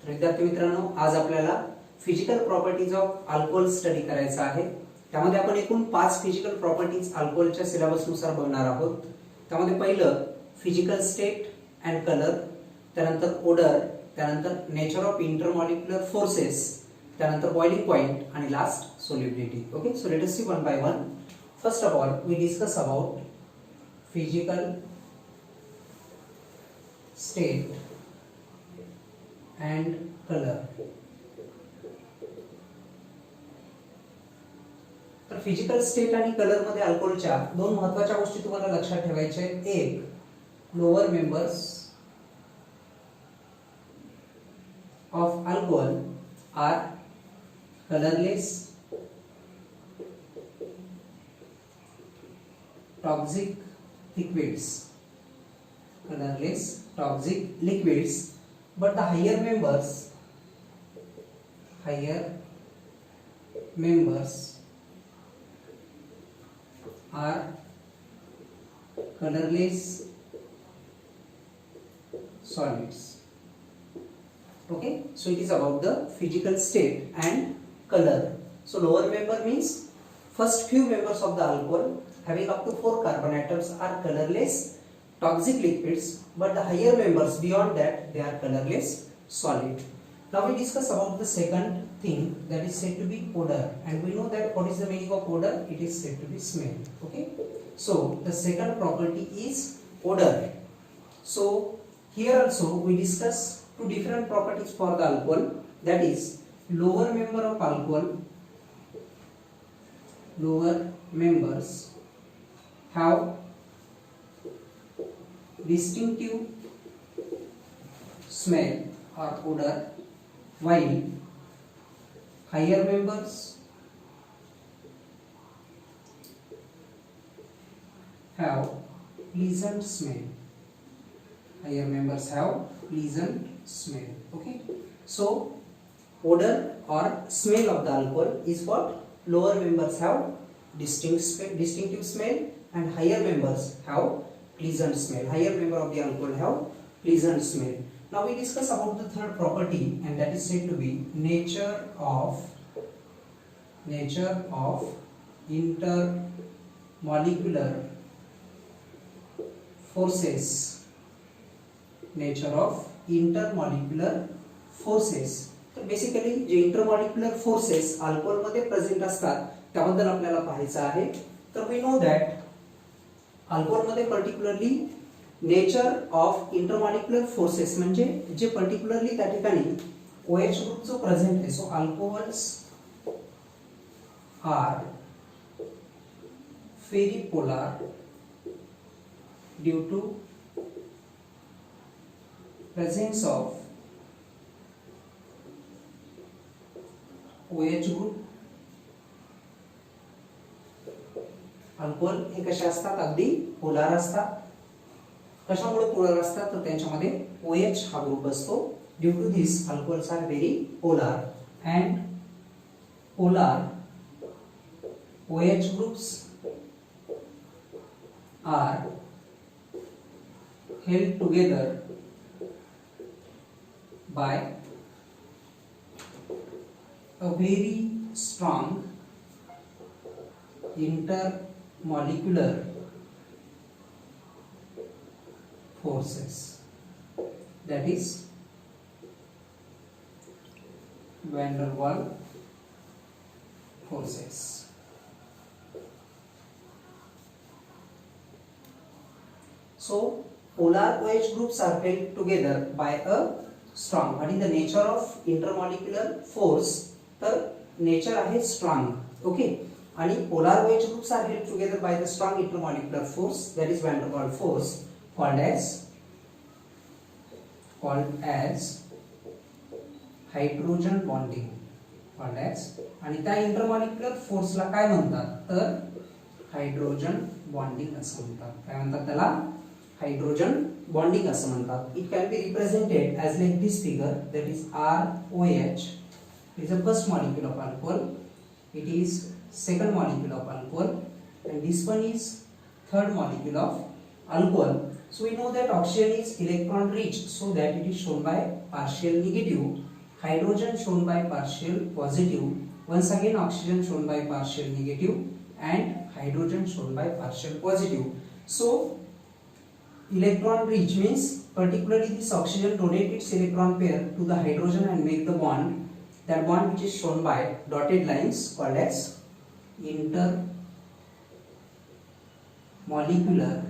तर विद्यार्थी मित्रांनो, आज आपल्याला physical properties of alcohol study करायचा आहे। त्यामध्ये आपण एकूण 5 फिजिकल प्रॉपर्टीज अल्कोहोलच्या सिलेबस नुसार बघणार आहोत। त्यामध्ये पहिलं फिजिकल स्टेट अँड कलर, त्यानंतर ओडर, त्यानंतर नेचर ऑफ इंटरमॉलिक्युलर फोर्सेस, त्यानंतर बॉइलिंग पॉइंट आणि last solubility. Okay, so let us see one by one. First of all we discuss about physical state and color। तर physical state आणि colour मध्ये अल्कोहोलच्या दोन महत्त्वाच्या गोष्टी तुम्हाला लक्षात ठेवायच्या आहेत। एक, lower members of alcohol are colourless, toxic liquids, colorless toxic liquids, but the higher members are colorless solids। Okay, so it is about the physical state and color। So lower member means first few members of the alcohol having up to 4 carbon atoms are colorless toxic liquids, but the higher members beyond that they are colorless solid। Now we discuss about the second thing, that is said to be odor, and we know that what is the meaning of odor? It is said to be smell। Okay, so the second property is odor। So here also we discuss two different properties for the alcohol, that is lower member of alcohol, lower members have distinctive smell or odor, while higher members have pleasant smell। Higher members have pleasant smell। Okay, so odor or smell of the alcohol is what? Lower members have distinctive smell and higher members have pleasant smell। Higher member of the alcohol have pleasant smell। Now we discuss about the third property, and that is said to be nature of intermolecular forces। Nature of intermolecular forces, तर basically जे intermolecular forces alcohol मध्ये present असतात त्याबद्दल आपल्याला पाहायचं आहे। तर we know that alcohol मध्ये particularly nature of intermolecular forces म्हणजे जे पर्टिक्युलरली त्या ठिकाणी OH ग्रुप जो प्रेझेंट आहे। So alcohols are very polar due to presence of OH group. Alcohol हे कसे असतात? अगदी पोलार असतात। कशामुळे पोलार असतात? तर त्यांच्यामध्ये OH हा ग्रुप असतो। Due to this alcohols are very polar, and polar OH groups are held together by a very strong intermolecular forces, that is van der Waals forces। So polar OH groups are held together by a strong, what is the nature of intermolecular force? तर nature आहे strong. Okay, आणि polar OH groups are held together by the strong intermolecular force, that is van der Waals force, called as hydrogen bonding, आणि त्या intermolecular फोर्सला काय म्हणतात? तर hydrogen bonding असं म्हणतात। काय म्हणतात त्याला? हायड्रोजन बॉन्डिंग असं म्हणतात। It can be represented as like this figure, that is ROH is the first molecule of alcohol, it is second molecule of alcohol, and this one is third molecule of alcohol। So we know that oxygen is electron rich, so that it is shown by partial negative, hydrogen shown by partial positive, once again oxygen shown by partial negative, and hydrogen shown by partial positive. So electron rich means particularly this oxygen donate its electron pair to the hydrogen and make the bond. That bond which is shown by dotted lines called as intermolecular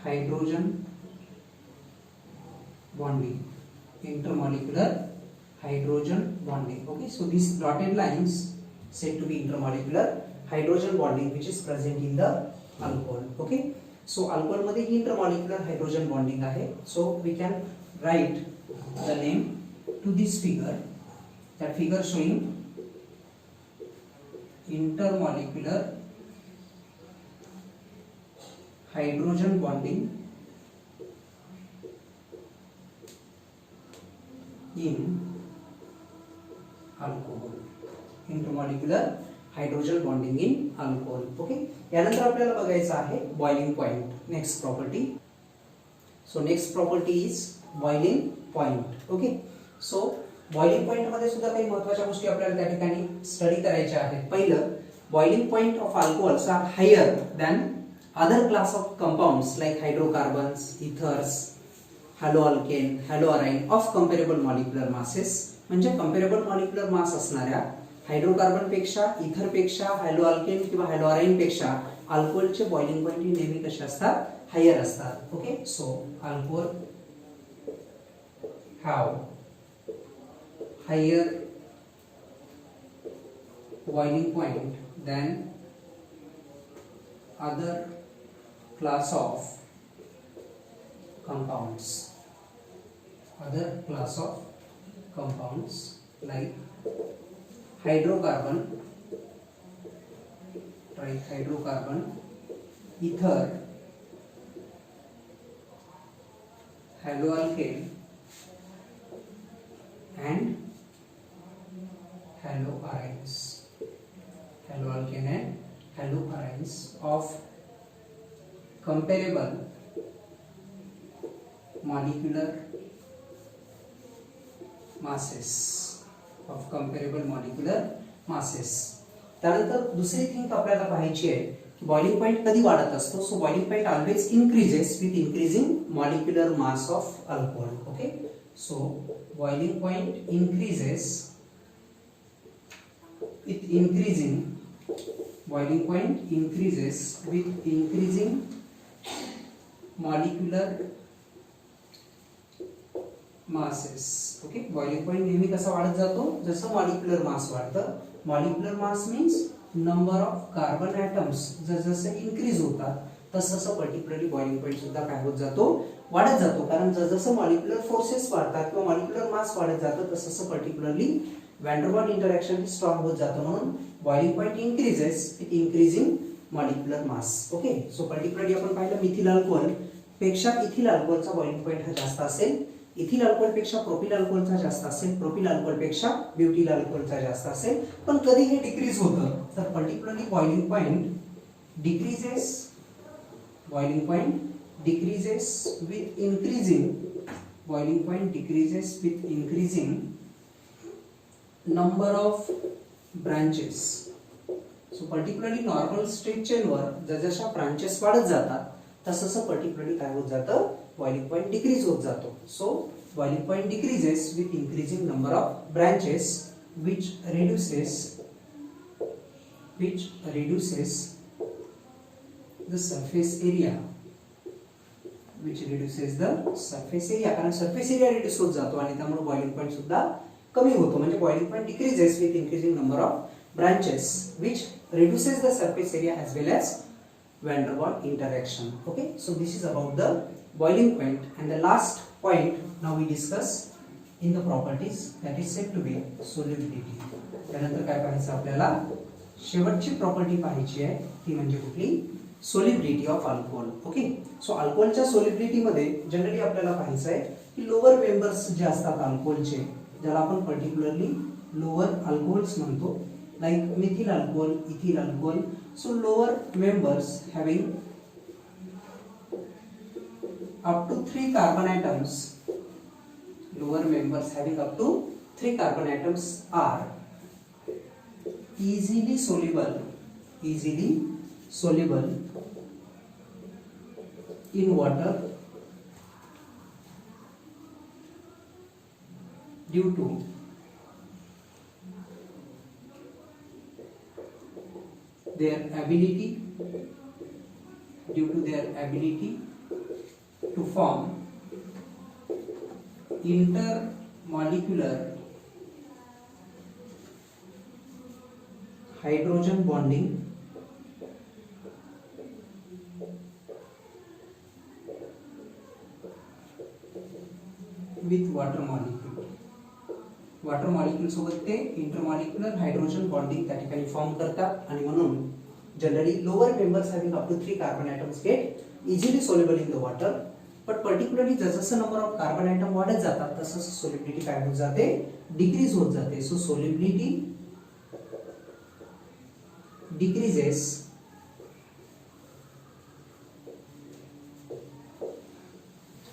hydrogen bonding. Intermolecular hydrogen bonding. Okay, so these dotted lines said to be intermolecular hydrogen bonding which is present in the alcohol. Okay, so alcohol मध्ये intermolecular hydrogen bonding आहे. So we can write the name to this figure. That figure showing intermolecular hydrogen bonding in alcohol. Intermolecular hydrogen bonding in alcohol. Okay, यानंतर आपल्याला बघायचं आहे boiling point. Next property. So next property is boiling point. Okay, so boiling point मध्ये सुद्धा काही महत्त्वाच्या गोष्टी आपल्याला त्या ठिकाणी स्टडी करायच्या आहेत. पहिलं, boiling point of alcohols are higher than other class of compounds like hydrocarbons, ethers, haloalkane, haloarine of comparable molecular masses. म्हणजे comparable molecular mass असणाऱ्या हायड्रोकार्बन पेक्षा, इथर पेक्षा, हॅलोअल्केन किंवा हॅलोअराइन पेक्षा अल्कोहोलचे बॉइलिंग पॉइंट नेहमी कसे असतात, हायर असतात. Okay, so alcohol have higher boiling point than other class of compounds. Other class of compounds like hydrocarbon, trihydrocarbon, ether, haloalkane and haloarines. Haloalkane and haloarines of comparable molecular masses. Of comparable molecular masses. त्यानंतर दुसरी thing आपल्याला पाहायची आहे की boiling point कधी वाढत असतो. So boiling point always increases with increasing molecular mass of alcohol. Okay, so boiling point increases with increasing boiling point increases with increasing molecular masses. ओके, बॉइलिंग पॉइंट नेहमी कसा वाढत जातो, जसं मॉलिक्युलर मास वाढतं. Molecular mass means number of carbon atoms जसं increase होतात तसं पर्टिक्युलरली बॉइलिंग पॉइंट सुद्धा काय होत जातो, वाढत जातो. कारण जसं मॉलिक्युलर फोर्सेस वाढतात किंवा मॉलिक्युलर मास वाढत जातं तसं पर्टिक्युलरली वॅन इंटरॅक्शन स्ट्रॉंग होत जातं. म्हणून boiling point increases with increasing molecular mass. Okay, so particularly आपण पाहिलं मिथिल अल्कोहोल पेक्षा इथिल अल्कोहोलचा बॉइलिंग पॉइंट हा जास्त असेल. इथिल अल्कोहोल पेक्षा प्रोपिल अल्कोहोलचा जास्त असेल. प्रोपिल अल्कोहोल पेक्षा ब्युटिल अल्कोहोलचा जास्त असेल. पण कधी हे डिक्रीज होतं तर particularly boiling point decreases. Boiling point decreases with increasing. Boiling point decreases with increasing number of branches. So particularly normal state चेनवर जसजशा ब्रांचेस वाढत जातात तसं पर्टिक्युलरली काय होत जातं, बॉइलिंग पॉइंट डिक्रीज होत जातो. सो boiling point decreases with increasing number of branches which reduces the surface area. कारण सरफेस एरिया रिड्यूस होत जातो आणि त्यामुळे बॉइलिंग पॉइंट सुद्धा कमी होतो. म्हणजे boiling point decreases with increasing number of branches which reduces the surface area as well as van der Waals interaction. Okay, so this is about the boiling point. And the last point now we discuss in the properties, that is said to be solubility. त्यानंतर काय पाहायचं आपल्याला, शेवटची property पाहायची आहे ती म्हणजे कुठली, solubility of alcohol. Okay, so अल्कोहोलच्या सोल्युबिलिटी मध्ये जनरली आपल्याला पाहायचं आहे की लोअर मेंबर्स जे असतात अल्कोहोलचे, ज्याला आपण पर्टिक्युलरली लोअर अल्कोहोल्स म्हणतो, like methyl alcohol, ethyl alcohol. So lower members having up to 3 carbon atoms, lower members having up to 3 carbon atoms are easily soluble in water due to their ability to form intermolecular hydrogen bonding with water molecule सोबत ते intermolecular hydrogen bonding त्या ठिकाणी form करतात आणि म्हणून generally lower members having up to 3 carbon atoms get easily soluble in the water but particularly जसं number of carbon atom वाढत जातात तसं सोल्युबिलिटी काय होत जाते डिक्रीज होत जाते सो solubility decreases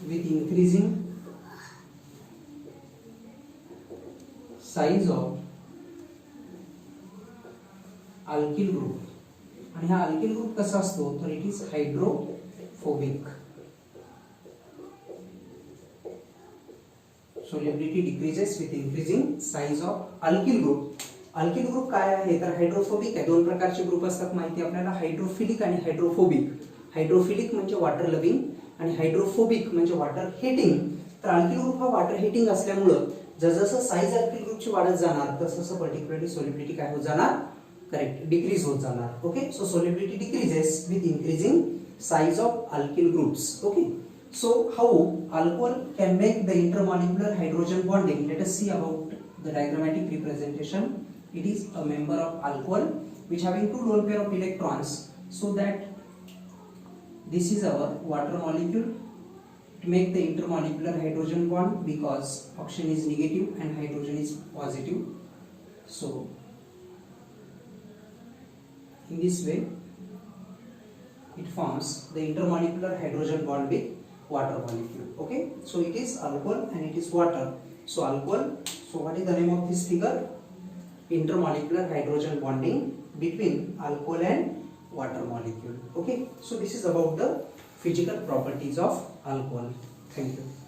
with increasing size of alkyl group आणि हा alkyl group कसा असतो तर it is hydrophobic solubility decreases with increasing size of alkyl group alkyl group काय आहे तर हायड्रोफोबिक आहे दोन प्रकारचे ग्रुप असतात माहिती आपल्याला हायड्रोफिलिक आणि हायड्रोफोबिक हायड्रोफिलिक म्हणजे वॉटर लव्हिंग आणि हायड्रोफोबिक म्हणजे वॉटर हेटिंग तर अल्किल ग्रुप हा वॉटर हेटिंग असल्यामुळे जसं साईज अल्किल ग्रुपची वाढत जाणार तसं पर्टिक्युलरली सोल्युबिलिटी काय होत जाणार करेक्ट डिक्रीज होत जाणार okay so solubility decreases with increasing size of alkyl groups okay so how alcohol can make the intermolecular hydrogen bonding let us see about the diagrammatic representation it is a member of alcohol which having two lone pair of electrons so that this is our water molecule to make the intermolecular hydrogen bond because oxygen is negative and hydrogen is positive so in this way it forms the intermolecular hydrogen bond with water molecule okay so it is alcohol and it is water so alcohol so what is the name of this figure intermolecular hydrogen bonding between alcohol and water molecule okay so this is about the physical properties of alcohol thank you